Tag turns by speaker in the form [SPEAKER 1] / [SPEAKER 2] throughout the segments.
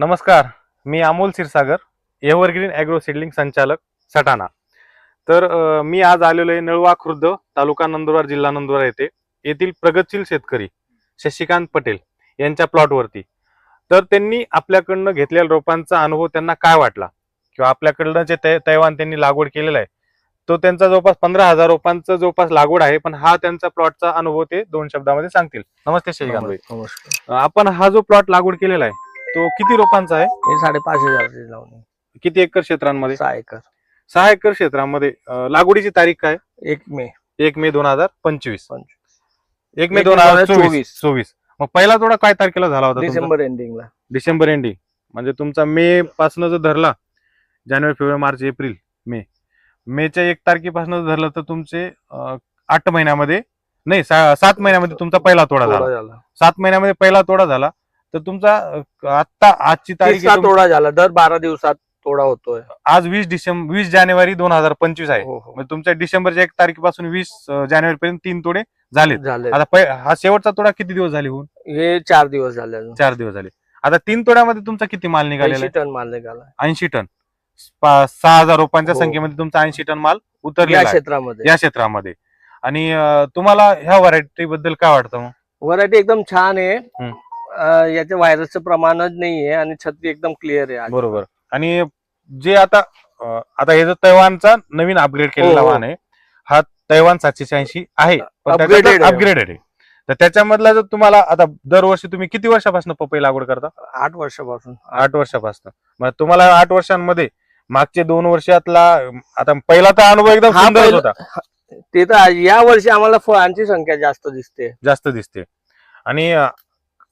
[SPEAKER 1] नमस्कार, मी Amol Kshirsagar, Evergreen Agro seedling संचालक सटाणा. तर मी आज आलेलो आहे नळवा खुर्द, तालुका नंदुरबार, जिल्हा नंदुरबार येथील प्रगतशील शेतकरी शशिकांत पटेल यांच्या प्लॉटवरती. तर त्यांनी आपल्याकडनं घेतलेल्या रोपांचा अनुभव त्यांना काय वाटला किंवा आपल्याकडनं जे तैवान त्यांनी लागवड केलेला आहे तो त्यांचा जवळपास 15,000 रोपांचा जवळपास लागवड आहे. पण हा त्यांचा प्लॉटचा अनुभव ते 2 शब्दामध्ये सांगतील. नमस्ते शशिकांत भाई.
[SPEAKER 2] नमस्कार.
[SPEAKER 1] आपण हा जो प्लॉट लागवड केलेला आहे तो किती रोपांचा आहे?
[SPEAKER 2] हे 5,500 लावणी.
[SPEAKER 1] किती एकर क्षेत्रांमध्ये?
[SPEAKER 2] 6 एकर.
[SPEAKER 1] 6 एकर क्षेत्रामध्ये लागवडीची तारीख काय?
[SPEAKER 2] 1 मे.
[SPEAKER 1] 1 मे 2025. 1 मे
[SPEAKER 2] 1 मे
[SPEAKER 1] 2024. मग पहिला तोडा काय तारखेला झाला होता?
[SPEAKER 2] डिसेंबर एंडिंगला.
[SPEAKER 1] डिसेंबर एंडिंग. म्हणजे तुमचा मे पासून जर धरला, जानेवारी, फेब्रुवारी, मार्च, एप्रिल, मेच्या 1 तारखेपासून धरलं तर तुमचे 8 महिन्यामध्ये नाही 7 महिन्यामध्ये तुमचा पहिला तोडा झाला. 7 महिन्यामध्ये पहिला तोडा झाला. तर तुमचा आता आजची तारीख
[SPEAKER 2] तोडा झाला. दर 12 दिवसात तोडा होतोय.
[SPEAKER 1] आज 20 जानेवारी 2025 आहे. म्हणजे तुमच्या डिसेंबरच्या 1 तारखेपासून 20 जानेवारी पर्यंत 3 तोडे झाले. आता हा शेवटचा तोडा किती दिवस झाले होऊन?
[SPEAKER 2] हे 4 दिवस झाले.
[SPEAKER 1] 4 दिवस झाले. आता 3 तोड्यामध्ये तुमचा किती माल निघालेला आहे?
[SPEAKER 2] 80 टन माल निघाला.
[SPEAKER 1] 80 टन. 6,000 रोपांच्या संख्येमध्ये तुमचा 80 टन माल उतरलेला आहे या क्षेत्रामध्ये. आणि तुम्हाला ह्या व्हरायटी बद्दल काय वाटतं? मग
[SPEAKER 2] व्हरायटी एकदम छान आहे. याच्या व्हायरसचं प्रमाणच नाहीये आणि छत्री एकदम क्लिअर आहे.
[SPEAKER 1] बरोबर. आणि जे आता हे जो तैवानचा नवीन अपग्रेड केलेला वाहन आहे, हा तैवान 786 आहे, अपग्रेडेड आहे. तर त्याच्यामधला जर तुम्हाला आता दरवर्षी तुम्ही किती वर्षापासून पपई लागवड करता?
[SPEAKER 2] 8 वर्षापासून.
[SPEAKER 1] 8 वर्षापासून. मग तुम्हाला 8 वर्षांमध्ये मागचे 2 वर्षातला आता पहिला तर अनुभव एकदम सुंदर होता.
[SPEAKER 2] ते तर या वर्षी आम्हाला फळांची संख्या जास्त दिसते. आणि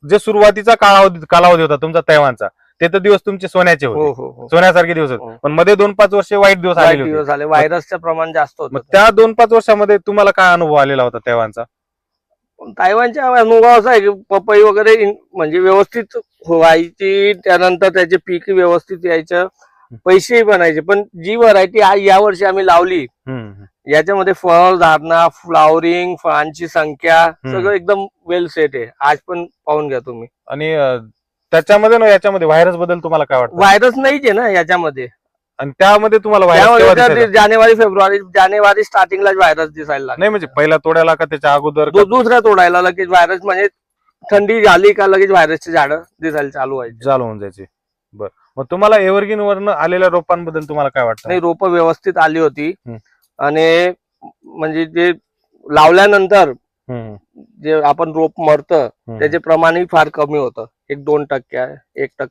[SPEAKER 2] जे सुरुवातीचा कालावधी होता तुमचा तैवानचा, ते तर दिवस तुमचे सोन्याचे होते. सोन्यासारखे दिवस होते. पण मध्ये 2-5 वर्ष वाईट दिवस आले. व्हायरसचं प्रमाण जास्त होतं.
[SPEAKER 1] त्या 2-5 वर्षामध्ये तुम्हाला काय अनुभव आलेला होता तैवानचा?
[SPEAKER 2] तैवानच्या अनुभव असा आहे की पपई वगैरे म्हणजे व्यवस्थित व्हायची, त्यानंतर त्याचे पीक व्यवस्थित यायचं, पैसेही बनायचे. पण जी व्हरायटी या वर्षी आम्ही लावली याच्यामध्ये फळ धारणा, फ्लावरिंग, फळांची संख्या सगळं एकदम वेल सेट आहे. आज पण पाहून घ्या तुम्ही.
[SPEAKER 1] आणि त्याच्यामध्ये ना याच्यामध्ये व्हायरस बद्दल तुम्हाला काय वाटतं?
[SPEAKER 2] व्हायरस नाहीच आहे ना याच्यामध्ये.
[SPEAKER 1] आणि त्यामध्ये तुम्हाला
[SPEAKER 2] जानेवारी स्टार्टिंगला व्हायरस दिसायला लागला.
[SPEAKER 1] नाही म्हणजे पहिला तोड्याला का त्याच्या अगोदर?
[SPEAKER 2] दुसऱ्या तोडायला लगेच व्हायरस, म्हणजे थंडी झाली का लगेच व्हायरसची झाडं दिसायला चालू
[SPEAKER 1] होऊन जायचे. बरं. मग तुम्हाला एव्हरग्रीन वरनं आलेल्या रोपांबद्दल तुम्हाला काय वाटतं?
[SPEAKER 2] नाही, रोपं व्यवस्थित आली होती. आणि म्हणजे जे लावल्यानंतर जे आपण रोप मरतं त्याचे प्रमाणही फार कमी होतं. 1-2%, 1%